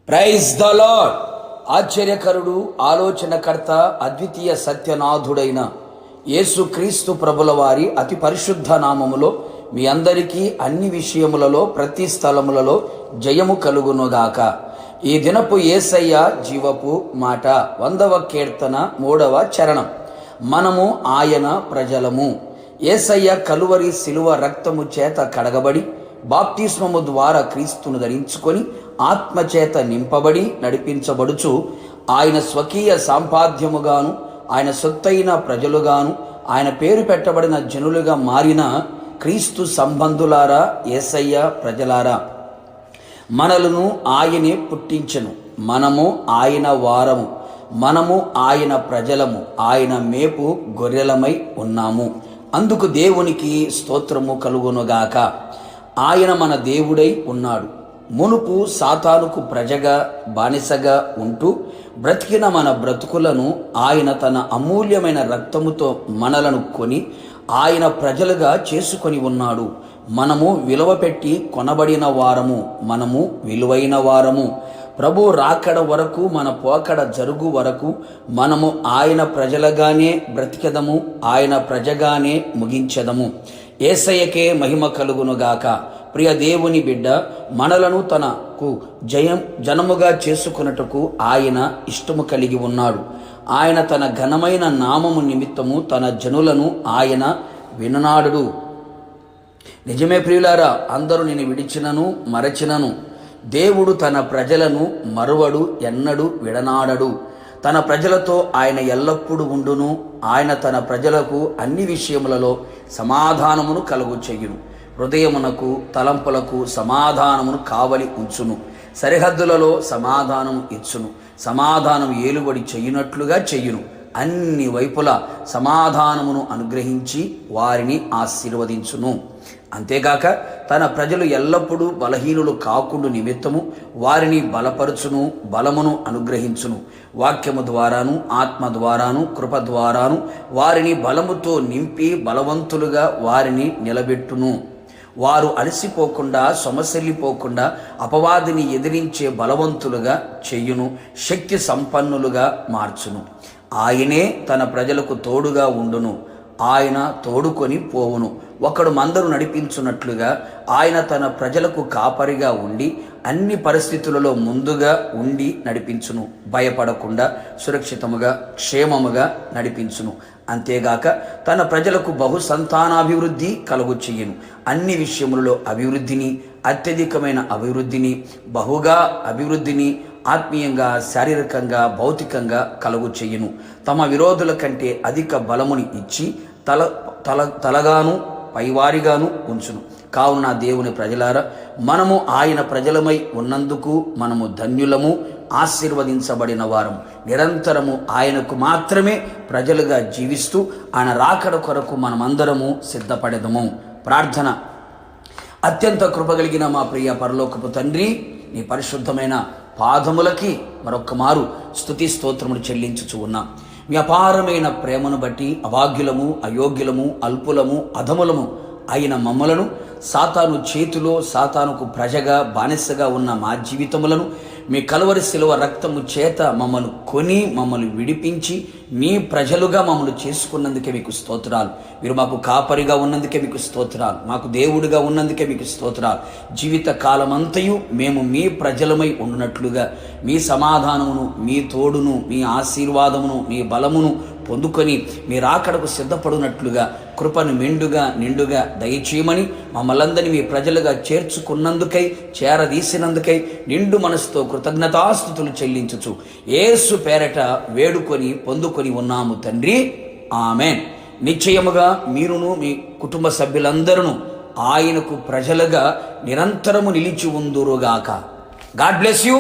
Praise the lord. ఆశ్చర్యకరుడు, ఆలోచనకర్త, అద్వితీయ సత్యనాథుడైన యేసుక్రీస్తు ప్రభుల వారి అతి పరిశుద్ధ నామములో మీ అందరికీ అన్ని విషయములలో ప్రతి స్థలములలో జయము కలుగునుగాక. ఈ దినపు యేసయ్య జీవపు మాట 100వ కీర్తన 3వ చరణం. మనము ఆయన ప్రజలము. యేసయ్య కలువరి శిలువ రక్తము చేత కడగబడి బాప్తిస్మము ద్వారా క్రీస్తును ధరించుకొని ఆత్మచేత నింపబడి నడిపించబడుచు ఆయన స్వకీయ సంపాద్యముగాను ఆయన సొత్తైన ప్రజలుగాను ఆయన పేరు పెట్టబడిన జనులుగా మారిన క్రీస్తు సంబంధులారా, యేసయ్య ప్రజలారా, మనలను ఆయనే పుట్టించెను. మనము ఆయన వారము, మనము ఆయన ప్రజలము, ఆయన మేపు గొర్రెలమై ఉన్నాము. అందుకు దేవునికి స్తోత్రము కలుగునుగాక. ఆయన మన దేవుడై ఉన్నాడు. మునుపు సాతానుకు ప్రజగా బానిసగా ఉంటూ బ్రతికిన మన బ్రతుకులను ఆయన తన అమూల్యమైన రక్తముతో మనలను కొని ఆయన ప్రజలుగా చేసుకొని ఉన్నాడు. మనము విలువ పెట్టి కొనబడిన వారము, మనము విలువైన వారము. ప్రభు రాకడ వరకు, మన పోకడ జరుగు వరకు మనము ఆయన ప్రజలుగానే బ్రతికెదము, ఆయన ప్రజగానే ముగించెదము. యేసయ్యకే మహిమ కలుగునుగాక. ప్రియ దేవుని బిడ్డ, మనలను తనకు జనముగా చేసుకొనుటకు ఆయన ఇష్టము కలిగి ఉన్నాడు. ఆయన తన ఘనమైన నామము నిమిత్తము తన జనులను ఆయన విననాడు. నిజమే ప్రియులారా, అందరూ నేను విడిచినను మరచినను దేవుడు తన ప్రజలను మరువడు, ఎన్నడు విడనాడడు. తన ప్రజలతో ఆయన ఎల్లప్పుడూ ఉండును. ఆయన తన ప్రజలకు అన్ని విషయములలో సమాధానమును కలుగు చెయ్యును. హృదయమునకు తలంపులకు సమాధానమును కావలి ఉంచును. సరిహద్దులలో సమాధానము ఇచ్చును. సమాధానం ఏలుబడి చెయ్యునట్లుగా చెయ్యును. అన్ని వైపుల సమాధానమును అనుగ్రహించి వారిని ఆశీర్వదించును. అంతేగాక తన ప్రజలు ఎల్లప్పుడూ బలహీనులు కాకుండా నిమిత్తము వారిని బలపరుచును, బలమును అనుగ్రహించును. వాక్యము ద్వారాను, ఆత్మ ద్వారాను, కృప ద్వారాను వారిని బలముతో నింపి బలవంతులుగా వారిని నిలబెట్టును. వారు అలసిపోకుండా, సొమసిల్లిపోకుండా అపవాదిని ఎదిరించే బలవంతులుగా చెయ్యును, శక్తి సంపన్నులుగా మార్చును. ఆయనే తన ప్రజలకు తోడుగా ఉండును. ఆయన తోడుకొని పోవును. ఒకడు మందరు నడిపించున్నట్లుగా ఆయన తన ప్రజలకు కాపరిగా ఉండి అన్ని పరిస్థితులలో ముందుగా ఉండి నడిపించును. భయపడకుండా సురక్షితముగా, క్షేమముగా నడిపించును. అంతేగాక తన ప్రజలకు బహు సంతానాభివృద్ధి కలుగు చెయ్యును. అన్ని విషయములలో అభివృద్ధిని, అత్యధికమైన అభివృద్ధిని, బహుగా అభివృద్ధిని ఆత్మీయంగా, శారీరకంగా, భౌతికంగా కలుగు చెయ్యును. తమ విరోధుల కంటే అధిక బలముని ఇచ్చి తలగాను పైవారిగాను ఉంచును. కావున దేవుని ప్రజలారా, మనము ఆయన ప్రజలమై ఉన్నందుకు మనము ధన్యులము, ఆశీర్వదించబడిన వారము. నిరంతరము ఆయనకు మాత్రమే ప్రజలుగా జీవిస్తూ ఆయన రాకడ కొరకు మనమందరము సిద్ధపడెదము. ప్రార్థన. అత్యంత కృపగలిగిన మా ప్రియ పరలోకపు తండ్రి, నీ పరిశుద్ధమైన పాదములకి మరొక్క మారు స్తుతి స్తోత్రములు చెల్లించుచు ఉన్నాం. మీ అపారమైన ప్రేమను బట్టి అభాగ్యులము, అయోగ్యులము, అల్పులము, అధములము అయిన మమ్మలను సాతాను చేతిలో, సాతానుకు ప్రజగా బానిసగా ఉన్న మా జీవితములను మీ కలువరి శిలువ రక్తము చేత మమ్మల్ని కొని మమ్మల్ని విడిపించి మీ ప్రజలుగా మమ్మల్ని చేసుకున్నందుకే మీకు స్తోత్రాలు. మీరు మాకు కాపరిగా ఉన్నందుకే మీకు స్తోత్రాలు. మాకు దేవుడిగా ఉన్నందుకే మీకు స్తోత్రాలు. జీవిత కాలమంతయు మేము మీ ప్రజలమై ఉండునట్లుగా మీ సమాధానమును, మీ తోడును, మీ ఆశీర్వాదమును, మీ బలమును పొందుకొని మీ రాకడకు సిద్ధపడినట్లుగా కృపను మెండుగా నిండుగా దయచేయమని మమ్మల్ందరినీ మీ ప్రజలుగా చేర్చుకున్నందుకై, చేరదీసినందుకై నిండు మనసుతో కృతజ్ఞతాస్తుతులు చెల్లించుచు యేసు పేరట వేడుకొని పొందుకొని ఉన్నాము తండ్రి. ఆమెన్. నిశ్చయముగా మీరును మీ కుటుంబ సభ్యులందరూ ఆయనకు ప్రజలుగా నిరంతరము నిలిచి ఉందురుగాక. God bless you.